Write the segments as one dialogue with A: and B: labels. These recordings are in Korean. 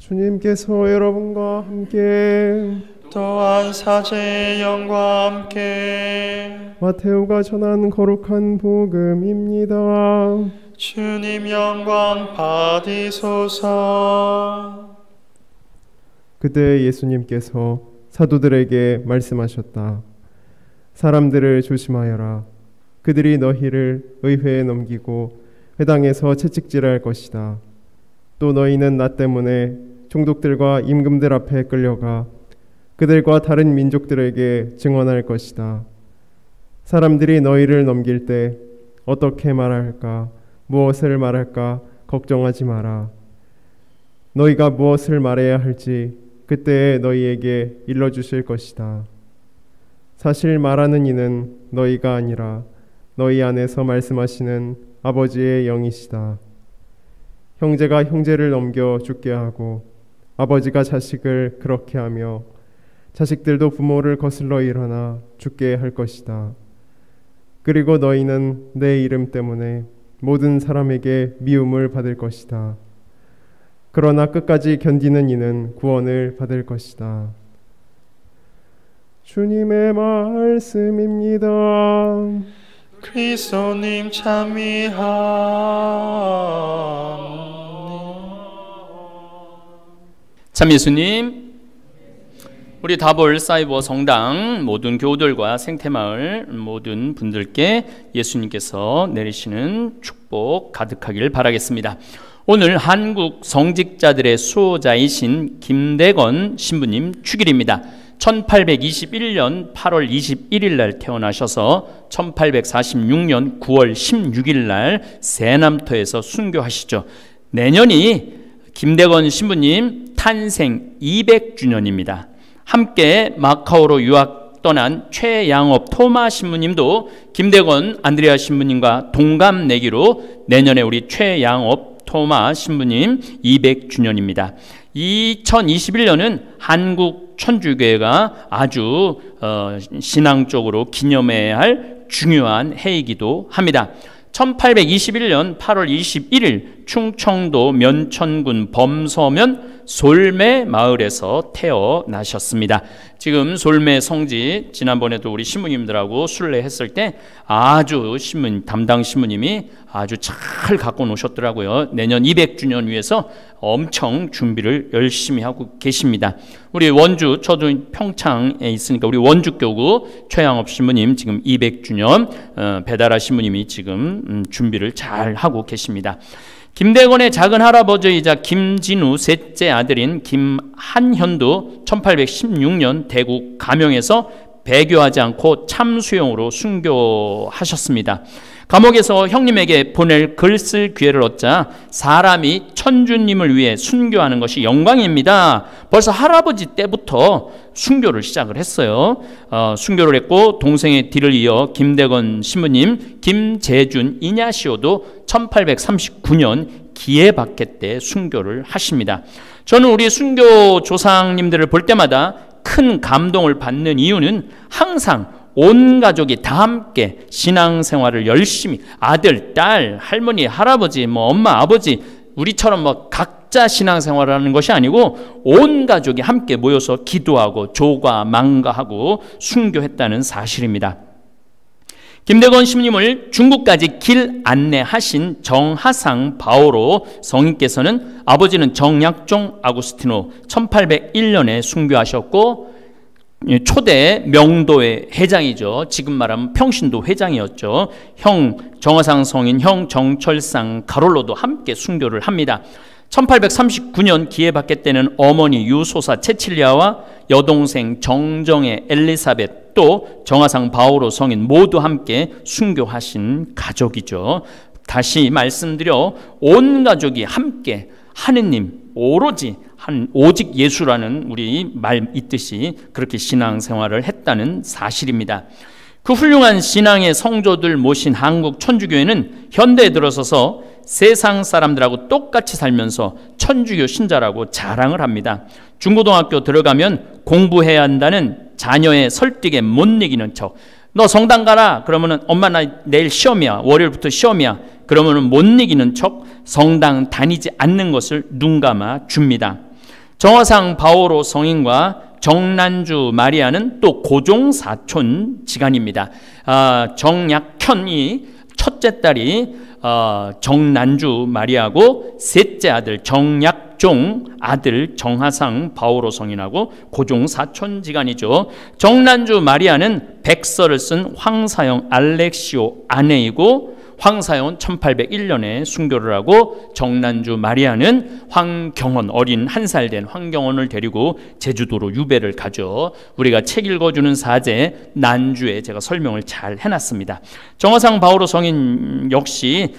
A: 주님께서 여러분과 함께
B: 또한 사제의 영과 함께
A: 마테오가 전한 거룩한 복음입니다.
B: 주님 영광 받으소서.
A: 그때 예수님께서 사도들에게 말씀하셨다. 사람들을 조심하여라. 그들이 너희를 의회에 넘기고 회당에서 채찍질할 것이다. 또 너희는 나 때문에 총독들과 임금들 앞에 끌려가 그들과 다른 민족들에게 증언할 것이다. 사람들이 너희를 넘길 때 어떻게 말할까, 무엇을 말할까 걱정하지 마라. 너희가 무엇을 말해야 할지 그때에 너희에게 일러주실 것이다. 사실 말하는 이는 너희가 아니라 너희 안에서 말씀하시는 아버지의 영이시다. 형제가 형제를 넘겨 죽게 하고 아버지가 자식을 그렇게 하며 자식들도 부모를 거슬러 일어나 죽게 할 것이다. 그리고 너희는 내 이름 때문에 모든 사람에게 미움을 받을 것이다. 그러나 끝까지 견디는 이는 구원을 받을 것이다. 주님의 말씀입니다.
B: 그리스도님 참미하옵니다.
C: 참 예수님, 우리 다볼 사이버 성당 모든 교우들과 생태마을 모든 분들께 예수님께서 내리시는 축복 가득하길 바라겠습니다. 오늘 한국 성직자들의 수호자이신 김대건 신부님 축일입니다. 1821년 8월 21일 날 태어나셔서 1846년 9월 16일 날 세남터에서 순교하시죠. 내년이 김대건 신부님 탄생 200주년입니다. 함께 마카오로 유학 떠난 최양업 토마 신부님도 김대건 안드레아 신부님과 동갑내기로 내년에 우리 최양업 토마 신부님 200주년입니다. 2021년은 한국 천주교회가 아주 신앙적으로 기념해야 할 중요한 해이기도 합니다. 1821년 8월 21일 충청도 면천군 범서면 솔매 마을에서 태어나셨습니다. 지금 솔매 성지 지난번에도 우리 신부님들하고 순례했을 때 아주 담당 신부님이 아주 잘 갖고 노셨더라고요. 내년 200주년 위해서 엄청 준비를 열심히 하고 계십니다. 우리 원주, 저도 평창에 있으니까 우리 원주교구 최양업 신부님 지금 200주년, 배달아 신부님이 지금 준비를 잘 하고 계십니다. 김대건의 작은 할아버지이자 김진우 셋째 아들인 김한현도 1816년 대구 가명에서 배교하지 않고 참수용으로 순교하셨습니다. 감옥에서 형님에게 보낼 글 쓸 기회를 얻자 사람이 천주님을 위해 순교하는 것이 영광입니다. 벌써 할아버지 때부터 순교를 시작을 했어요. 순교를 했고 동생의 뒤를 이어 김대건 신부님, 김재준 이냐시오도 1839년 기예박해 때 순교를 하십니다. 저는 우리 순교 조상님들을 볼 때마다 큰 감동을 받는 이유는 항상 온 가족이 다 함께 신앙생활을 열심히 아들, 딸, 할머니, 할아버지, 엄마, 아버지 우리처럼 각자 신앙생활을 하는 것이 아니고 온 가족이 함께 모여서 기도하고 조과 망가하고 순교했다는 사실입니다. 김대건 신부님을 중국까지 길 안내하신 정하상 바오로 성인께서는 아버지는 정약종 아구스티노 1801년에 순교하셨고 초대 명도회 회장이죠. 지금 말하면 평신도 회장이었죠. 형 정하상 성인 형 정철상 가롤로도 함께 순교를 합니다. 1839년 기예박해 때는 어머니 유소사 체칠리아와 여동생 정정의 엘리사벳 또 정하상 바오로 성인 모두 함께 순교하신 가족이죠. 다시 말씀드려 온 가족이 함께 하느님 오로지 오직 예수라는 우리 말 있듯이 그렇게 신앙생활을 했다는 사실입니다. 그 훌륭한 신앙의 성조들 모신 한국 천주교회는 현대에 들어서서 세상 사람들하고 똑같이 살면서 천주교 신자라고 자랑을 합니다. 중고등학교 들어가면 공부해야 한다는 자녀의 설득에 못 이기는 척, 너 성당 가라 그러면은 엄마 나 내일 시험이야, 월요일부터 시험이야 그러면은 못 이기는 척 성당 다니지 않는 것을 눈감아 줍니다. 정화상 바오로 성인과 정난주 마리아는 또 고종사촌 지간입니다. 정약현이 첫째 딸이 정난주 마리아고 셋째 아들 정약종 아들 정화상 바오로 성인하고 고종사촌 지간이죠. 정난주 마리아는 백서를 쓴 황사영 알렉시오 아내이고 황사영은 1801년에 순교를 하고 정난주 마리아는 황경원 어린 1살 된 황경원을 데리고 제주도로 유배를 가죠. 우리가 책 읽어주는 사제 난주에 제가 설명을 잘 해놨습니다. 정화상 바오로 성인 역시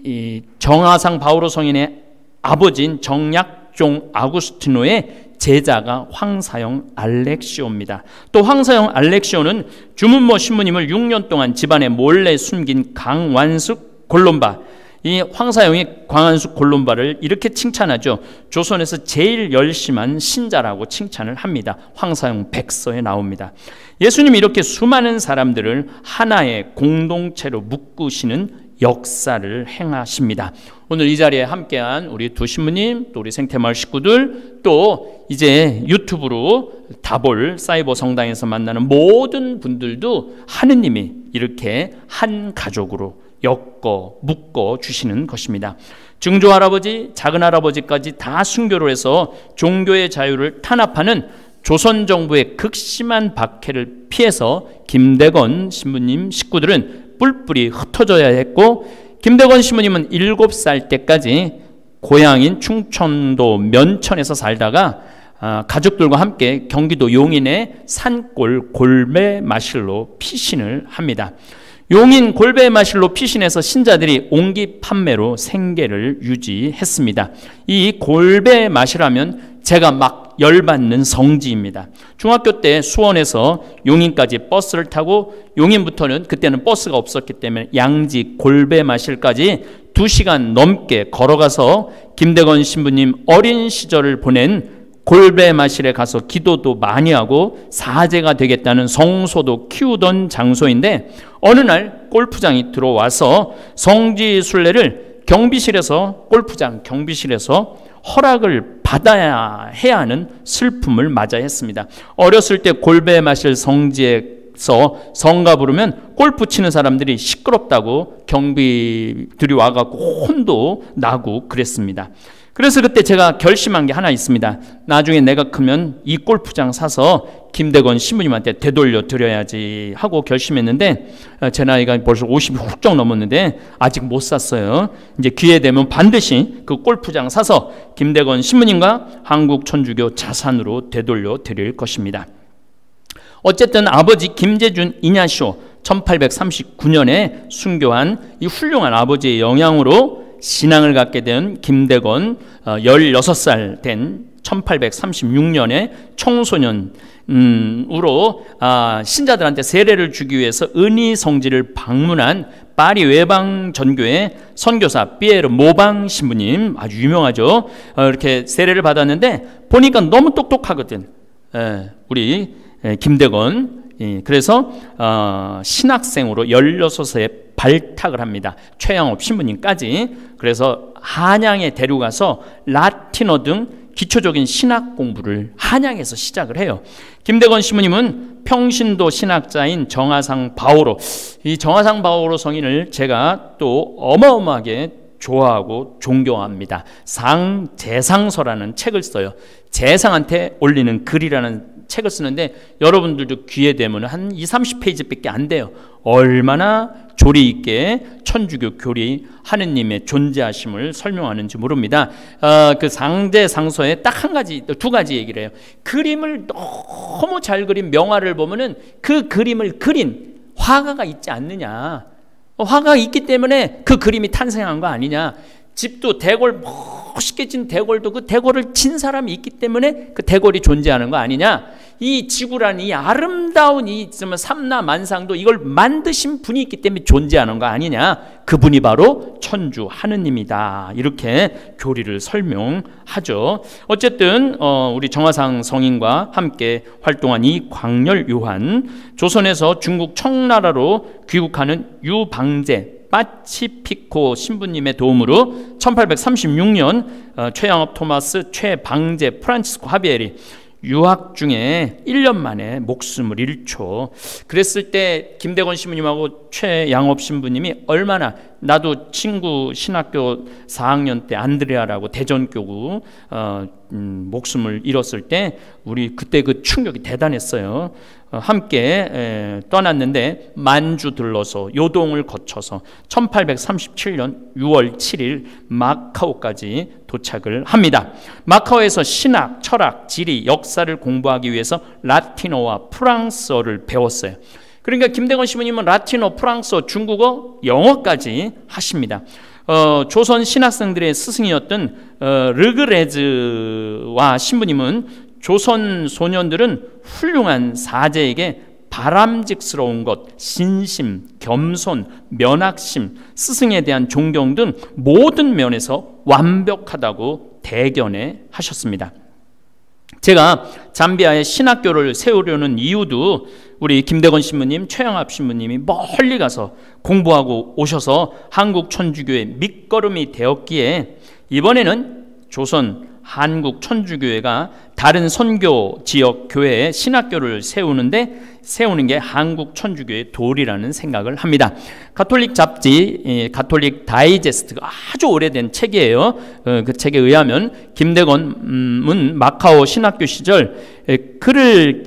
C: 이 정화상 바오로 성인의 아버지인 정약종 아구스티노의 제자가 황사영 알렉시오입니다. 또 황사영 알렉시오는 주문모 신부님을 6년 동안 집안에 몰래 숨긴 강완숙 골롬바, 이 황사영이 강완숙 골롬바를 이렇게 칭찬하죠. 조선에서 제일 열심한 신자라고 칭찬을 합니다. 황사영 백서에 나옵니다. 예수님이 이렇게 수많은 사람들을 하나의 공동체로 묶으시는 역사를 행하십니다. 오늘 이 자리에 함께한 우리 두 신부님, 또 우리 생태마을 식구들, 또 이제 유튜브로 다볼 사이버 성당에서 만나는 모든 분들도 하느님이 이렇게 한 가족으로 묶어 주시는 것입니다. 증조할아버지, 작은할아버지까지 다 순교를 해서 종교의 자유를 탄압하는 조선 정부의 극심한 박해를 피해서 김대건 신부님 식구들은 뿔뿔이 흩어져야 했고, 김대건 신부님은 7살 때까지 고향인 충청도 면천에서 살다가 가족들과 함께 경기도 용인의 산골 골배마실로 피신을 합니다. 용인 골배마실로 피신해서 신자들이 옹기 판매로 생계를 유지했습니다. 이 골배마실하면 제가 막 열받는 성지입니다. 중학교 때 수원에서 용인까지 버스를 타고 용인부터는 그때는 버스가 없었기 때문에 양지 골배마실까지 2시간 넘게 걸어가서 김대건 신부님 어린 시절을 보낸 골배마실에 가서 기도도 많이 하고 사제가 되겠다는 성소도 키우던 장소인데, 어느 날 골프장이 들어와서 성지순례를 골프장 경비실에서 허락을 받아야 해야 하는 슬픔을 맞아야 했습니다. 어렸을 때 골배마실 성지에서 성가 부르면 골프 치는 사람들이 시끄럽다고 경비들이 와갖고 혼도 나고 그랬습니다. 그래서 그때 제가 결심한 게 하나 있습니다. 나중에 내가 크면 이 골프장 사서 김대건 신부님한테 되돌려 드려야지 하고 결심했는데, 제 나이가 벌써 50이 훌쩍 넘었는데 아직 못 샀어요. 이제 기회 되면 반드시 그 골프장 사서 김대건 신부님과 한국 천주교 자산으로 되돌려 드릴 것입니다. 어쨌든 아버지 김재준 이냐시오 1839년에 순교한 이 훌륭한 아버지의 영향으로 신앙을 갖게 된 김대건 16살 된 1836년에 청소년으로 신자들한테 세례를 주기 위해서 은희성지를 방문한 파리 외방 전교의 선교사 피에르 모방 신부님, 아주 유명하죠. 이렇게 세례를 받았는데 보니까 너무 똑똑하거든. 우리 김대건. 그래서 신학생으로 16세 발탁을 합니다. 최양업 신부님까지. 그래서 한양에 데려가서 라틴어 등 기초적인 신학 공부를 한양에서 시작을 해요. 김대건 신부님은 평신도 신학자인 정화상 바오로, 이 정화상 바오로 성인을 제가 또 어마어마하게 좋아하고 존경합니다. 제상서라는 책을 써요. 재상한테 올리는 글이라는 책을 쓰는데 여러분들도 기회 되면 한 20-30페이지밖에 안 돼요. 얼마나 조리 있게 천주교 교리 하느님의 존재하심을 설명하는지 모릅니다. 그 상제상서에 딱 두 가지 얘기를 해요. 그림을 너무 잘 그린 명화를 보면은 그 그림을 그린 화가가 있지 않느냐. 화가가 있기 때문에 그 그림이 탄생한 거 아니냐. 집도 대궐 멋있게 진 대궐도 그 대궐을 친 사람이 있기 때문에 그 대궐이 존재하는 거 아니냐. 이 지구라는 이 아름다운 이 삼라만상도 이걸 만드신 분이 있기 때문에 존재하는 거 아니냐. 그분이 바로 천주 하느님이다. 이렇게 교리를 설명하죠. 어쨌든 우리 정화상 성인과 함께 활동한 이 광렬 요한, 조선에서 중국 청나라로 귀국하는 유방제 파치피코 신부님의 도움으로 1836년 최양업 토마스, 최방제, 프란치스코 하비에리 유학 중에 1년 만에 목숨을 잃죠. 그랬을 때 김대건 신부님하고 최양업 신부님이 얼마나, 나도 친구 신학교 4학년 때 안드레아라고 대전교구 목숨을 잃었을 때 우리 그때 그 충격이 대단했어요. 함께 떠났는데 만주 들러서 요동을 거쳐서 1837년 6월 7일 마카오까지 도착을 합니다. 마카오에서 신학, 철학, 지리, 역사를 공부하기 위해서 라틴어와 프랑스어를 배웠어요. 그러니까 김대건 신부님은 라틴어, 프랑스어, 중국어, 영어까지 하십니다. 조선 신학생들의 스승이었던 르그레즈와 신부님은 조선 소년들은 훌륭한 사제에게 바람직스러운 것, 신심, 겸손, 면학심, 스승에 대한 존경 등 모든 면에서 완벽하다고 대견해 하셨습니다. 제가 잠비아에 신학교를 세우려는 이유도 우리 김대건 신부님, 최양합 신부님이 멀리 가서 공부하고 오셔서 한국 천주교의 밑거름이 되었기에 이번에는 조선 한국 천주교회가 다른 선교 지역 교회에 신학교를 세우는 게 한국 천주교의 도리라는 생각을 합니다. 가톨릭 잡지 가톨릭 다이제스트가 아주 오래된 책이에요. 그 책에 의하면 김대건은 마카오 신학교 시절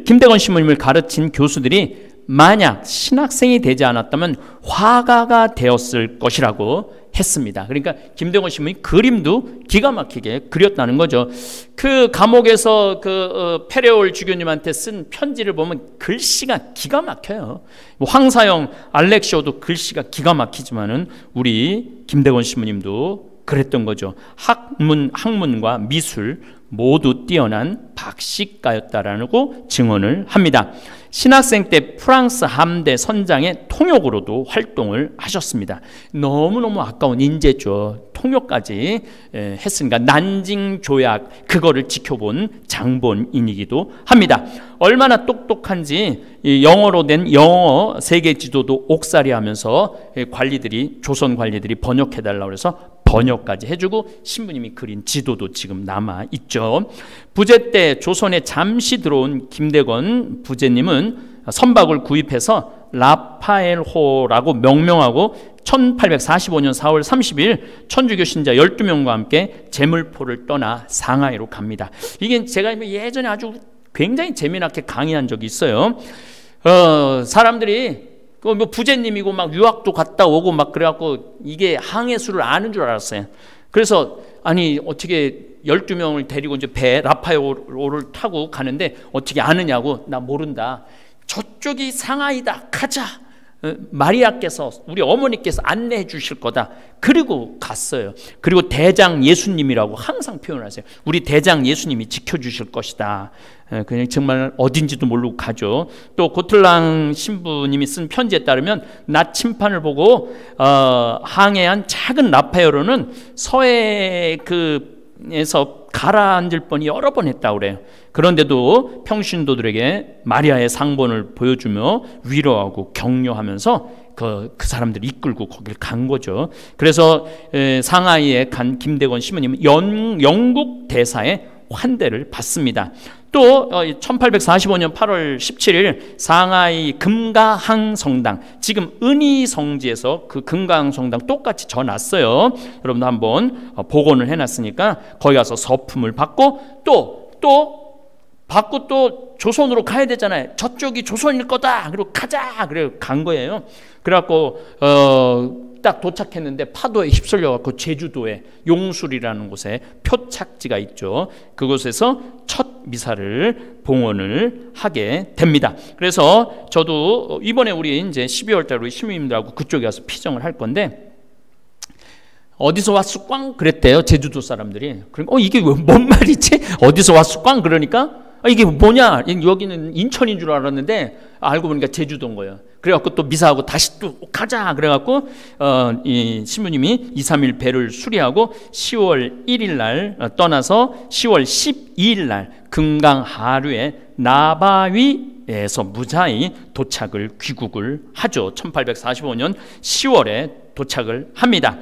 C: 김대건 신부님을 가르친 교수들이 만약 신학생이 되지 않았다면 화가가 되었을 것이라고 했습니다. 그러니까 김대건 신부님 그림도 기가 막히게 그렸다는 거죠. 그 감옥에서 페레올 주교님한테 쓴 편지를 보면 글씨가 기가 막혀요. 황사영, 알렉시오도 글씨가 기가 막히지만은 우리 김대건 신부님도 그랬던 거죠. 학문과 미술 모두 뛰어난 박식가였다라고 증언을 합니다. 신학생 때 프랑스 함대 선장의 통역으로도 활동을 하셨습니다. 너무너무 아까운 인재죠. 통역까지 했으니까 난징 조약 그거를 지켜본 장본인이기도 합니다. 얼마나 똑똑한지 영어로 된 영어 세계 지도도 옥살이하면서 조선 관리들이 번역해달라고 해서 번역까지 해주고 신부님이 그린 지도도 지금 남아있죠. 부제 때 조선에 잠시 들어온 김대건 부제님은 선박을 구입해서 라파엘호라고 명명하고 1845년 4월 30일 천주교 신자 12명과 함께 제물포를 떠나 상하이로 갑니다. 이게 제가 예전에 아주 굉장히 재미나게 강의한 적이 있어요. 사람들이 부제님이고 막 유학도 갔다 오고 막 그래갖고 이게 항해술을 아는 줄 알았어요. 그래서 아니 어떻게 12명을 데리고 이제 배 라파엘호를 타고 가는데 어떻게 아느냐고, 나 모른다. 저쪽이 상하이다. 가자. 마리아께서 우리 어머니께서 안내해 주실 거다. 그리고 갔어요. 그리고 대장 예수님이라고 항상 표현하세요. 우리 대장 예수님이 지켜주실 것이다. 그냥 정말 어딘지도 모르고 가죠. 또 고틀랑 신부님이 쓴 편지에 따르면 낮 침판을 보고 항해한 작은 라파엘호는 서해에서 가라앉을 뻔히 여러 번 했다고 그래요. 그런데도 평신도들에게 마리아의 상본을 보여주며 위로하고 격려하면서 그 사람들을 이끌고 거길 간 거죠. 그래서 상하이에 간 김대건 신부님은 영국 대사의 환대를 받습니다. 또 1845년 8월 17일 상하이 금가항 성당, 지금 은희성지에서 그 금가항 성당 똑같이 져놨어요. 여러분도 한번 복원을 해놨으니까 거기 가서 서품을 받고 또 조선으로 가야 되잖아요. 저쪽이 조선일 거다. 그리고 가자. 그래 간 거예요. 그래갖고 딱 도착했는데 파도에 휩쓸려갖고 제주도에 용술이라는 곳에 표착지가 있죠. 그곳에서 첫 미사를 봉헌을 하게 됩니다. 그래서 저도 이번에 우리 이제 12월 달에 우리 시민님들하고 그쪽에 가서 피정을 할 건데, 어디서 왔어 꽝 그랬대요. 제주도 사람들이. 그러니까 이게 뭔 말이지? 어디서 왔어 꽝 그러니까 이게 뭐냐? 여기는 인천인 줄 알았는데 알고 보니까 제주도인 거예요. 그래갖고 또 미사하고 다시 또 가자 그래갖고 이 신부님이 2, 3일 배를 수리하고 10월 1일 날 떠나서 10월 12일 날 금강 하류에 나바위에서 무사히 귀국을 하죠. 1845년 10월에 도착을 합니다.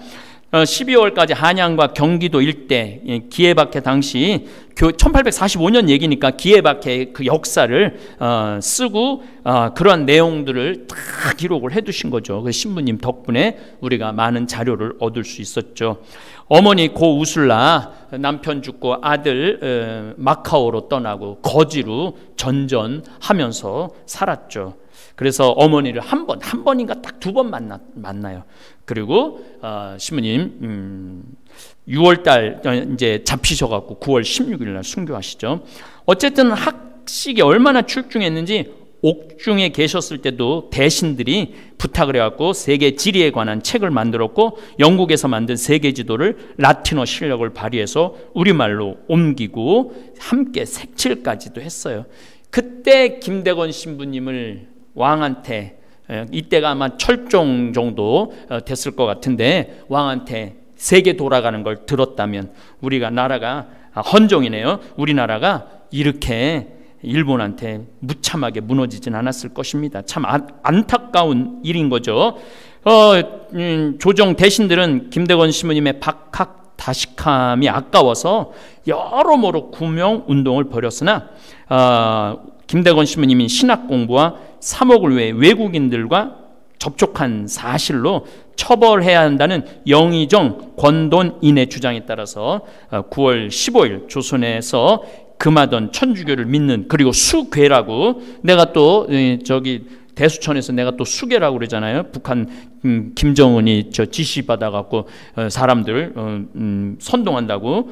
C: 12월까지 한양과 경기도 일대 기해박해 당시 1845년 얘기니까 기해박해 그 역사를 쓰고 그러한 내용들을 다 기록을 해두신 거죠. 그 신부님 덕분에 우리가 많은 자료를 얻을 수 있었죠. 어머니 고 우술라 남편 죽고 아들 마카오로 떠나고 거지로 전전하면서 살았죠. 그래서 어머니를 한 번인가 딱 2번 만나요. 그리고 신부님 6월달 이제 잡히셔갖고 9월 16일날 순교하시죠. 어쨌든 학식이 얼마나 출중했는지 옥중에 계셨을 때도 대신들이 부탁을 해갖고 세계 지리에 관한 책을 만들었고 영국에서 만든 세계 지도를 라틴어 실력을 발휘해서 우리말로 옮기고 함께 색칠까지도 했어요. 그때 김대건 신부님을 왕한테, 이때가 아마 철종 정도 됐을 것 같은데 왕한테 세계 돌아가는 걸 들었다면 우리가 나라가 헌종이네요. 우리나라가 이렇게 일본한테 무참하게 무너지진 않았을 것입니다. 참 안타까운 일인 거죠. 조정 대신들은 김대건 신부님의 박학다식함이 아까워서 여러모로 구명 운동을 벌였으나 김대건 신부님이 신학 공부와 사목을 위해 외국인들과 접촉한 사실로 처벌해야 한다는 영의정 권돈인의 주장에 따라서 9월 15일 조선에서 금하던 천주교를 믿는, 그리고 수괴라고, 내가 또 저기 대수천에서 내가 또 수괴라고 그러잖아요. 북한 김정은이 저 지시 받아갖고 사람들 선동한다고.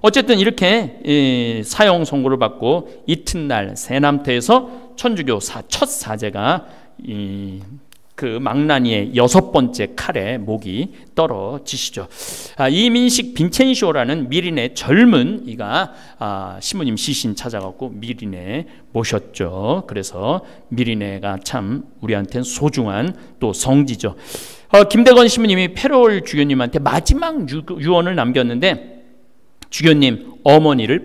C: 어쨌든 이렇게 사형 선고를 받고 이튿날 세남터에서 천주교 첫 사제가 그 망나니의 6번째 칼에 목이 떨어지시죠. 이민식 빈첸쇼라는 미린의 젊은 이가 신부님 시신 찾아갖고 미린에 모셨죠. 그래서 미린회가 참 우리한테는 소중한 또 성지죠. 김대건 신부님이 페롤 주교님한테 마지막 유언을 남겼는데, 주교님, 어머니를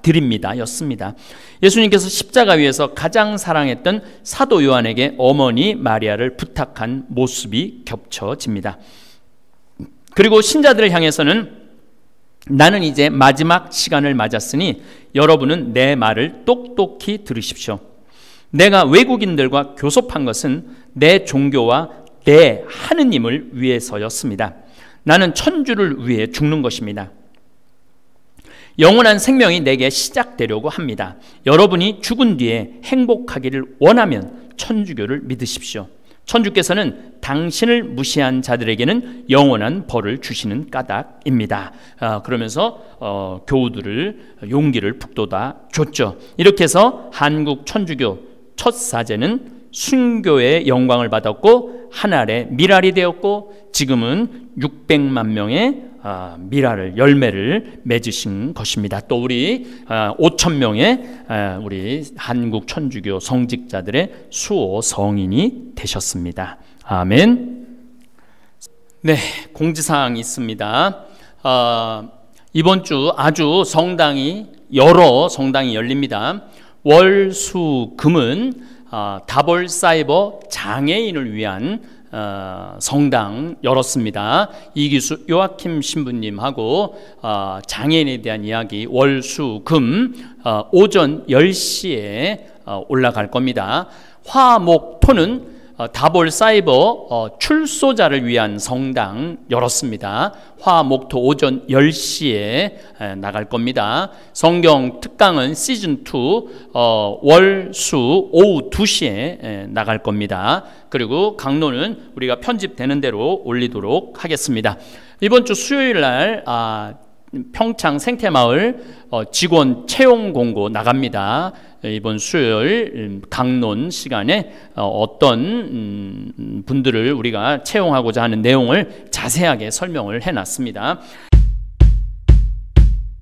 C: 드립니다 였습니다. 예수님께서 십자가 위에서 가장 사랑했던 사도 요한에게 어머니 마리아를 부탁한 모습이 겹쳐집니다. 그리고 신자들을 향해서는 나는 이제 마지막 시간을 맞았으니 여러분은 내 말을 똑똑히 들으십시오. 내가 외국인들과 교섭한 것은 내 종교와 내 하느님을 위해서였습니다. 나는 천주를 위해 죽는 것입니다. 영원한 생명이 내게 시작되려고 합니다. 여러분이 죽은 뒤에 행복하기를 원하면 천주교를 믿으십시오. 천주께서는 당신을 무시한 자들에게는 영원한 벌을 주시는 까닭입니다. 그러면서 교우들을 용기를 북돋아 줬죠. 이렇게 해서 한국 천주교 첫 사제는 순교의 영광을 받았고 하늘의 미랄이 되었고 지금은 600만 명의 미랄을 열매를 맺으신 것입니다. 또 우리 5천 명의 우리 한국 천주교 성직자들의 수호 성인이 되셨습니다. 아멘. 네, 공지사항이 있습니다. 이번 주 아주 여러 성당이 열립니다. 월, 수, 금은 다볼사이버 장애인을 위한 성당 열었습니다. 이기수 요아킴 신부님하고 장애인에 대한 이야기 월, 수, 금 오전 10시에 올라갈 겁니다. 화, 목, 토는 다볼사이버 출소자를 위한 성당 열었습니다. 화, 목, 토 오전 10시에 나갈 겁니다. 성경 특강은 시즌2 월, 수 오후 2시에 나갈 겁니다. 그리고 강론은 우리가 편집되는 대로 올리도록 하겠습니다. 이번 주 수요일 날 평창 생태마을 직원 채용 공고 나갑니다. 이번 수요일 강론 시간에 어떤 분들을 우리가 채용하고자 하는 내용을 자세하게 설명을 해놨습니다.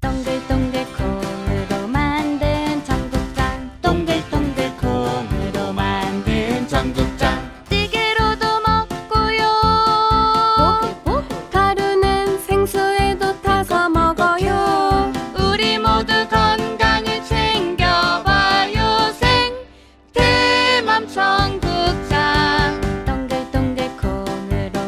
D: 동글동글 콩으로 만든 청국장, 동글동글 콩으로 만든 청국장, 찌개로도 먹고요, 가루는 생수에도 타서 먹어요. 우리 모두 건강을 챙겨봐요. 생태맘 청국장, 동글동글 콩으로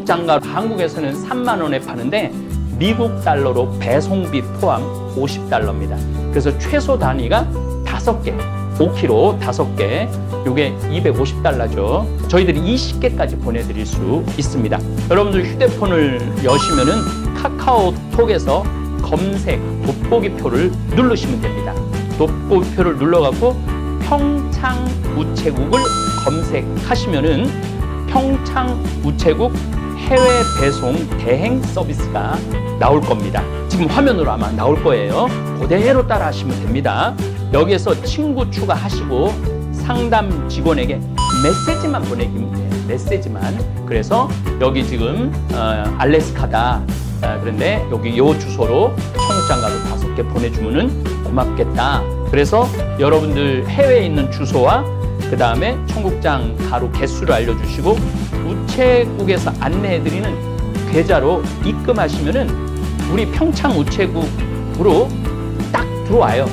C: 청국장과 한국에서는 3만 원에 파는데 미국 달러로 배송비 포함 50달러입니다. 그래서 최소 단위가 5개, 5kg 5개, 이게 250달러죠. 저희들이 20개까지 보내드릴 수 있습니다. 여러분들 휴대폰을 여시면은 카카오톡에서 검색 돋보기표를 누르시면 됩니다. 돋보기표를 눌러갖고 평창 우체국을 검색하시면은 평창 우체국 해외 배송 대행 서비스가 나올 겁니다. 지금 화면으로 아마 나올 거예요. 그대로 따라 하시면 됩니다. 여기에서 친구 추가하시고 상담 직원에게 메시지만 보내기면 돼요. 메시지만. 그래서 여기 지금 알래스카다. 그런데 여기 요 주소로 청국장 가루 5개 보내주면은 고맙겠다. 그래서 여러분들 해외에 있는 주소와 그 다음에 청국장 가루 개수를 알려주시고 우체국에서 안내해드리는 계좌로 입금하시면은 우리 평창 우체국으로 딱 들어와요.